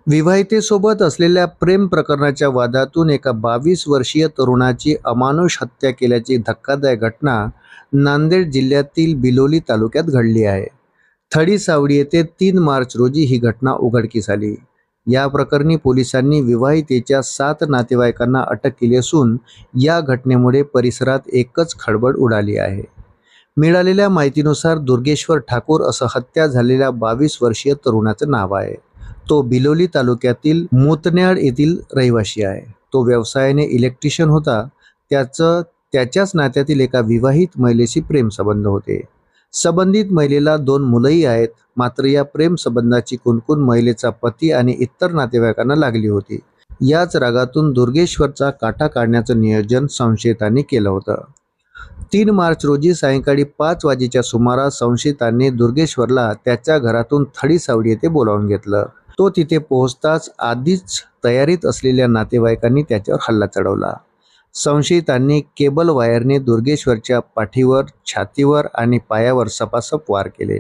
विवाहितेसोबत असलेल्या प्रेम प्रकरणाच्या वादातून एका 22 वर्षीय तरुणाची अमानुष हत्या केल्याची धक्कादायक घटना नांदेड जिल्ह्यातील बिलोली तालुक्यात घडली आहे. थडी सावडी येथे 3 मार्च रोजी ही घटना उघडकीस आली. या प्रकरणी पोलिसांनी विवाहितेच्या 7 नातेवाईकांना अटक केली असून या घटनेमुळे परिसरात एकच खळबळ उडाली आहे. मिळालेल्या माहितीनुसार दुर्गेश्वर ठाकूर असं हत्या झालेल्या 22 वर्षीय तरुणाचं नाव आहे. तो बिलोली तालुक्यातील मुतन्याळ येथील रहिवासी आहे. तो व्यवसायाने इलेक्ट्रिशियन होता. त्याच्याच नात्यातील एका विवाहित महिलेशी प्रेमसंबंध होते. संबंधित महिलेला 2 मुलंही आहेत. मात्र या प्रेम संबंधाची कुणकुण महिलेचा पती आणि इतर नातेवाईकांना लागली होती. याच रागातून दुर्गेश्वरचा काटा काढण्याचं नियोजन संशयितांनी केलं होतं. 3 मार्च रोजी सायंकाळी 5 वाजेच्या सुमारास संशयितांनी दुर्गेश्वरला त्याच्या घरातून थडी सावडी येथे बोलावून घेतलं. तो तिथे पोहोचताच आधीच तयारीत असलेल्या नातेवाईकांनी त्याच्यावर हल्ला चढवला. संशयितांनी केबल वायरने दुर्गेश्वरच्या पाठीवर, छातीवर आणि पायावर सपासप वार केले.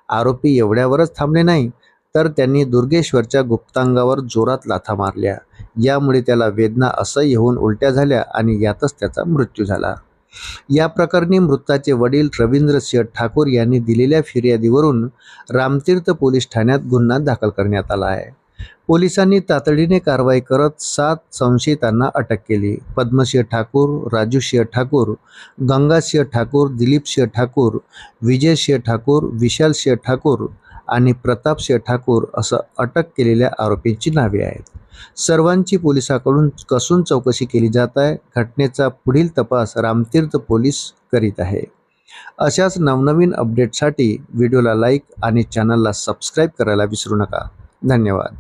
आरोपी एवढ्यावरच थांबले नाही, तर त्यांनी दुर्गेश्वरच्या गुप्तांगावर जोरात लाथा मारल्या. यामुळे त्याला वेदना असह्य होऊन उलट्या झाल्या आणि यातच त्याचा मृत्यू झाला. या प्रकरणी मृताचे वडील रवींद्र सिंह ठाकूर यांनी दिलेल्या फिर्यादीवरून रामतीर्थ पोलीस ठाण्यात गुन्हा दाखल करण्यात आला आहे. पोलिसांनी तातडीने कारवाई करत 7 संशयितांना अटक केली. पद्मसिंह ठाकूर, राजूसिंह ठाकूर, गंगासिंह ठाकूर, दिलीपसिंह ठाकूर, विजयसिंह ठाकूर, विशालसिंह ठाकूर आणि प्रतापसिंह ठाकूर असं अटक केलेल्या आरोपींची नावे आहेत. सर्वांची पोलिसांकडून कसून चौकशी केली जात आहे. घटनेचा पुढील तपास रामतीर्थ पोलीस करीत आहे. अशाच नवनवीन अपडेटसाठी व्हिडिओला लाईक आणि चॅनलला सबस्क्राईब करायला विसरू नका. धन्यवाद.